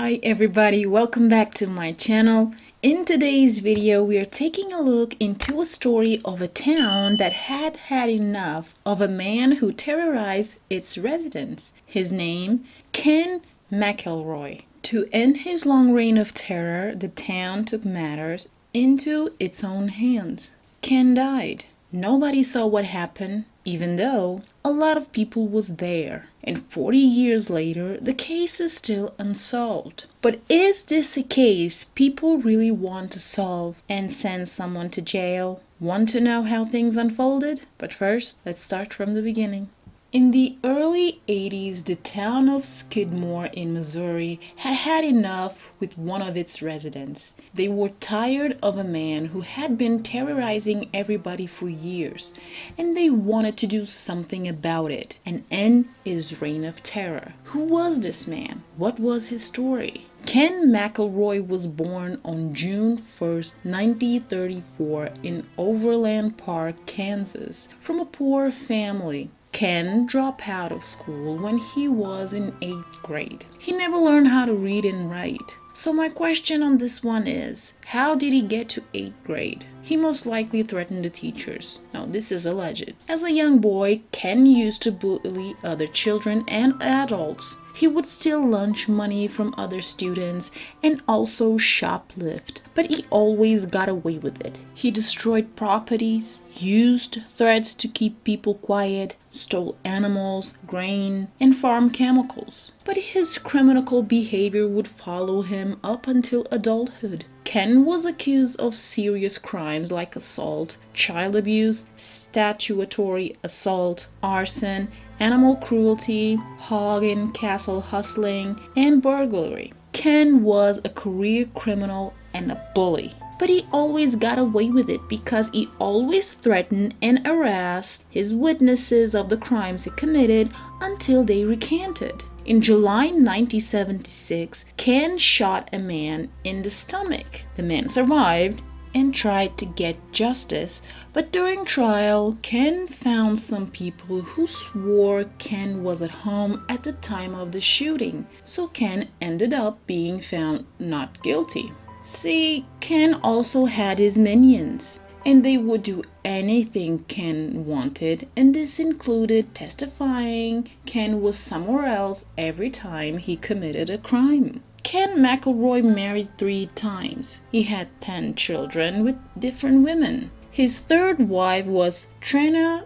Hi everybody, welcome back to my channel. In today's video, we are taking a look into a story of a town that had had enough of a man who terrorized its residents. His name, Ken McElroy. To end his long reign of terror, the town took matters into its own hands. Ken died. Nobody saw what happened, even though a lot of people was there. And 40 years later, the case is still unsolved. But is this a case people really want to solve and send someone to jail? Want to know how things unfolded? But first, let's start from the beginning. In the early 80s, the town of Skidmore in Missouri had had enough with one of its residents. They were tired of a man who had been terrorizing everybody for years, and they wanted to do something about it and end his reign of terror. Who was this man? What was his story? Ken McElroy was born on June 1st, 1934 in Overland Park, Kansas, from a poor family. Ken dropped out of school when he was in 8th grade. He never learned how to read and write. So my question on this one is, how did he get to 8th grade? He most likely threatened the teachers. Now, this is alleged. As a young boy, Ken used to bully other children and adults. He would steal lunch money from other students and also shoplift, but he always got away with it. He destroyed properties, used threats to keep people quiet, stole animals, grain, and farm chemicals. But his criminal behavior would follow him up until adulthood. Ken was accused of serious crimes like assault, child abuse, statutory assault, arson, animal cruelty, hog and castle hustling, and burglary. Ken was a career criminal and a bully. But he always got away with it because he always threatened and harassed his witnesses of the crimes he committed until they recanted. In July 1976, Ken shot a man in the stomach. The man survived and tried to get justice, but during trial, Ken found some people who swore Ken was at home at the time of the shooting, so Ken ended up being found not guilty. See, Ken also had his minions, and they would do anything Ken wanted, and this included testifying Ken was somewhere else every time he committed a crime. Ken McElroy married 3 times. He had 10 children with different women. His third wife was Trena,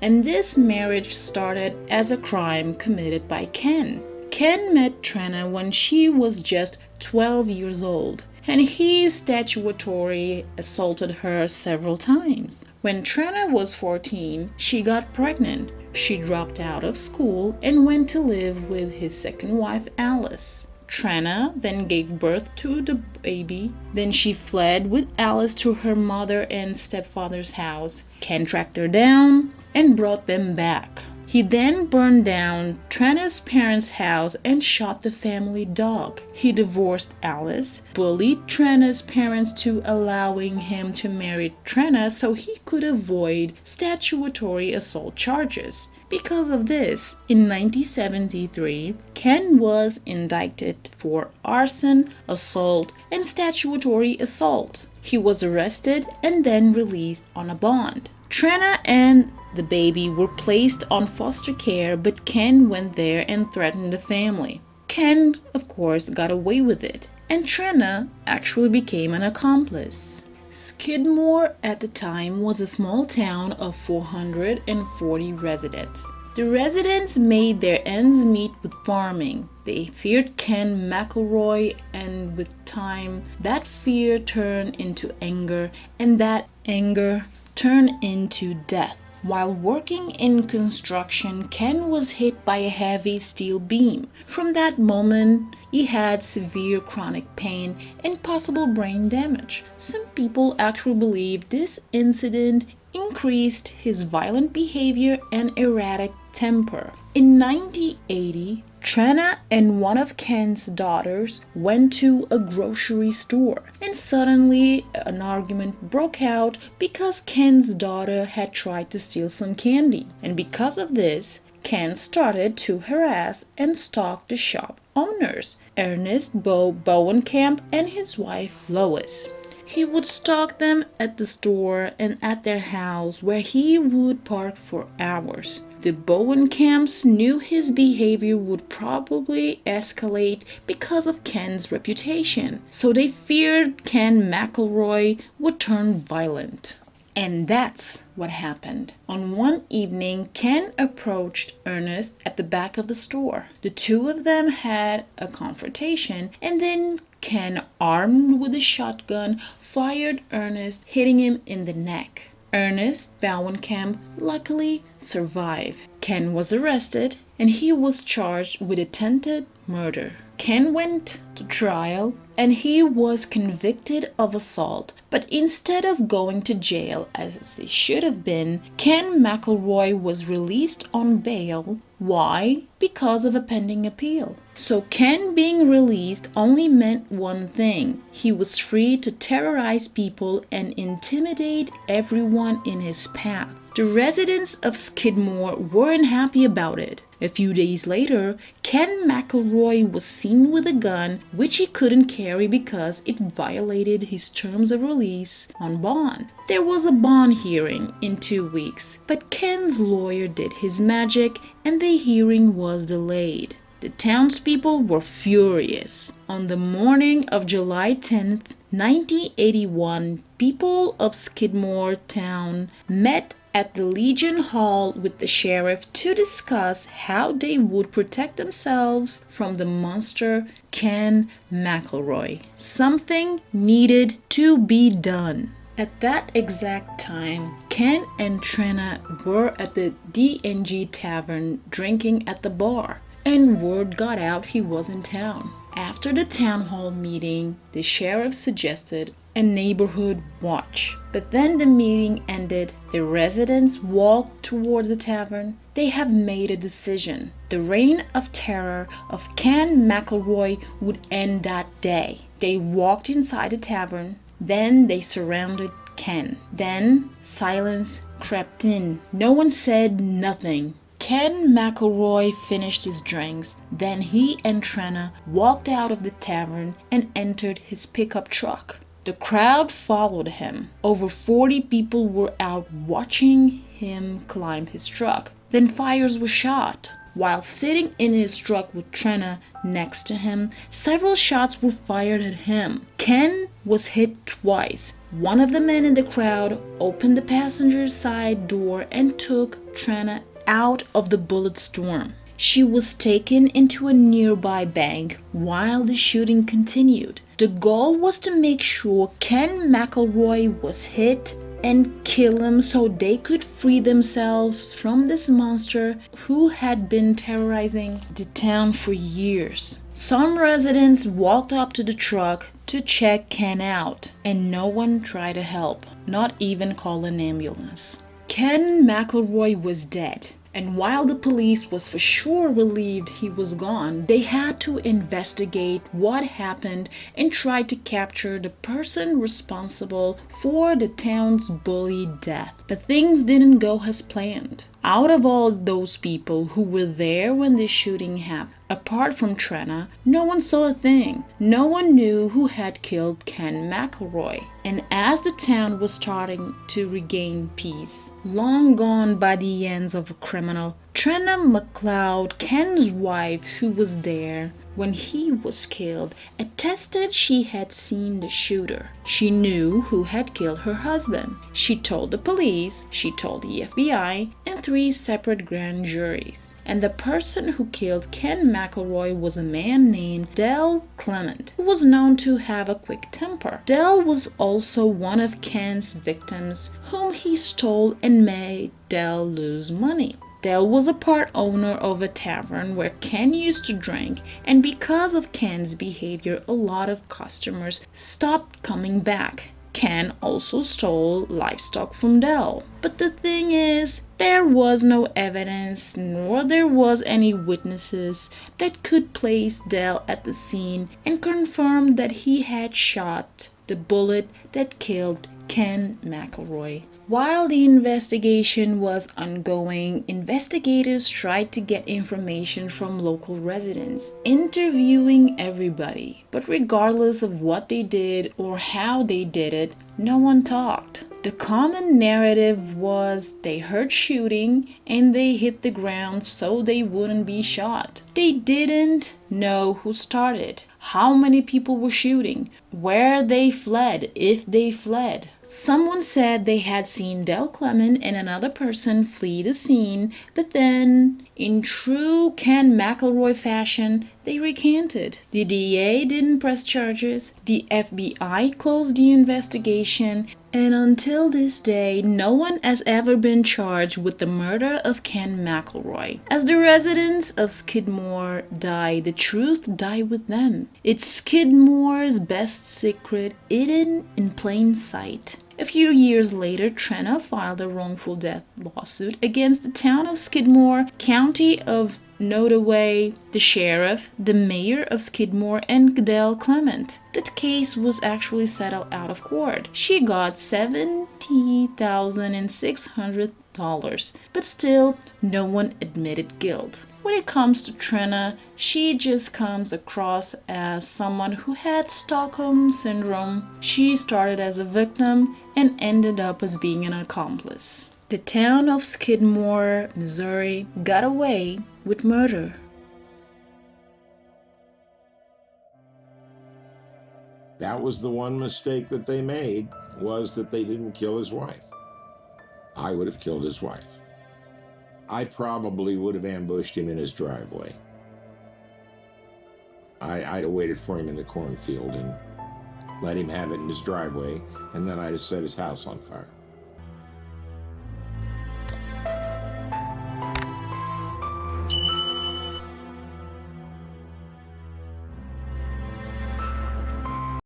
and this marriage started as a crime committed by Ken. Ken met Trena when she was just 12 years old, and he statutory assaulted her several times. When Trena was 14, she got pregnant. She dropped out of school and went to live with his second wife, Alice. Trena then gave birth to the baby. Then she fled with Alice to her mother and stepfather's house. Ken tracked her down and brought them back. He then burned down Trena's parents' house and shot the family dog. He divorced Alice, bullied Trena's parents to allowing him to marry Trena so he could avoid statutory assault charges. Because of this, in 1973, Ken was indicted for arson, assault, and statutory assault. He was arrested and then released on a bond. Trena and the baby were placed on foster care, but Ken went there and threatened the family. Ken, of course, got away with it, and Trena actually became an accomplice. Skidmore at the time was a small town of 440 residents. The residents made their ends meet with farming. They feared Ken McElroy, and with time, that fear turned into anger, and that anger turned into death. While working in construction, Ken was hit by a heavy steel beam. From that moment, he had severe chronic pain and possible brain damage. Some people actually believe this incident increased his violent behavior and erratic temper. In 1980, Trena and one of Ken's daughters went to a grocery store, and suddenly an argument broke out because Ken's daughter had tried to steal some candy. And because of this, Ken started to harass and stalk the shop owners, Ernest Bowencamp and his wife Lois. He would stalk them at the store and at their house, where he would park for hours. The Bowencamps knew his behavior would probably escalate because of Ken's reputation, so they feared Ken McElroy would turn violent. And that's what happened. On one evening, Ken approached Ernest at the back of the store. The two of them had a confrontation, and then Ken, armed with a shotgun, fired Ernest, hitting him in the neck. Ernest Bowencamp luckily survived. Ken was arrested and he was charged with attempted murder. Ken went to trial and he was convicted of assault, but instead of going to jail as he should have been, Ken McElroy was released on bail. Why? Because of a pending appeal. So Ken being released only meant one thing: he was free to terrorize people and intimidate everyone in his path. The residents of Skidmore weren't happy about it. A few days later, Ken McElroy was seen with a gun, which he couldn't carry because it violated his terms of release on bond. There was a bond hearing in 2 weeks, but Ken's lawyer did his magic and the hearing was delayed. The townspeople were furious. On the morning of July 10th, 1981, people of Skidmore town met at the Legion Hall with the sheriff to discuss how they would protect themselves from the monster Ken McElroy. Something needed to be done. At that exact time, Ken and Trena were at the D&G Tavern drinking at the bar, and word got out he was in town. After the town hall meeting, the sheriff suggested a neighborhood watch. But then the meeting ended. The residents walked towards the tavern. They have made a decision. The reign of terror of Ken McElroy would end that day. They walked inside the tavern. Then they surrounded Ken. Then silence crept in. No one said nothing. Ken McElroy finished his drinks. Then he and Trena walked out of the tavern and entered his pickup truck. The crowd followed him. Over 40 people were out watching him climb his truck. Then fires were shot. While sitting in his truck with Trena next to him, several shots were fired at him. Ken was hit twice. One of the men in the crowd opened the passenger side door and took Trena out of the bullet storm. She was taken into a nearby bank while the shooting continued. The goal was to make sure Ken McElroy was hit and kill him so they could free themselves from this monster who had been terrorizing the town for years. Some residents walked up to the truck to check Ken out, and no one tried to help, not even call an ambulance. Ken McElroy was dead. And while the police was for sure relieved he was gone, they had to investigate what happened and try to capture the person responsible for the town's bully death. But things didn't go as planned. Out of all those people who were there when the shooting happened, apart from Trena, no one saw a thing. No one knew who had killed Ken McElroy. And as the town was starting to regain peace, long gone by the hands of a criminal, Trena McLeod, Ken's wife, who was there when he was killed, attested she had seen the shooter. She knew who had killed her husband. She told the police, she told the FBI, and 3 separate grand juries. And the person who killed Ken McElroy was a man named Del Clement, who was known to have a quick temper. Del was also one of Ken's victims, whom he stole and made Del lose money. Del was a part owner of a tavern where Ken used to drink, and because of Ken's behavior, a lot of customers stopped coming back. Ken also stole livestock from Del. But the thing is, there was no evidence, nor there was any witnesses that could place Del at the scene and confirm that he had shot the bullet that killed Ken McElroy. While the investigation was ongoing, investigators tried to get information from local residents, interviewing everybody. But regardless of what they did or how they did it, no one talked. The common narrative was they heard shooting and they hit the ground so they wouldn't be shot. They didn't know who started, how many people were shooting, where they fled, if they fled. Someone said they had seen Del Clement and another person flee the scene, but then, in true Ken McElroy fashion, they recanted. The DA didn't press charges, the FBI closed the investigation, and until this day, no one has ever been charged with the murder of Ken McElroy. As the residents of Skidmore die, the truth died with them. It's Skidmore's best secret, hidden in plain sight. A few years later, Trena filed a wrongful death lawsuit against the town of Skidmore, county of Nottoway, the sheriff, the mayor of Skidmore, and Del Clement. That case was actually settled out of court. She got $70,600, but still, no one admitted guilt. When it comes to Trena, she just comes across as someone who had Stockholm Syndrome. She started as a victim and ended up as being an accomplice. The town of Skidmore, Missouri, got away with murder. That was the one mistake that they made, was that they didn't kill his wife. I would have killed his wife. I probably would have ambushed him in his driveway. I'd have waited for him in the cornfield and let him have it in his driveway, and then I'd have set his house on fire.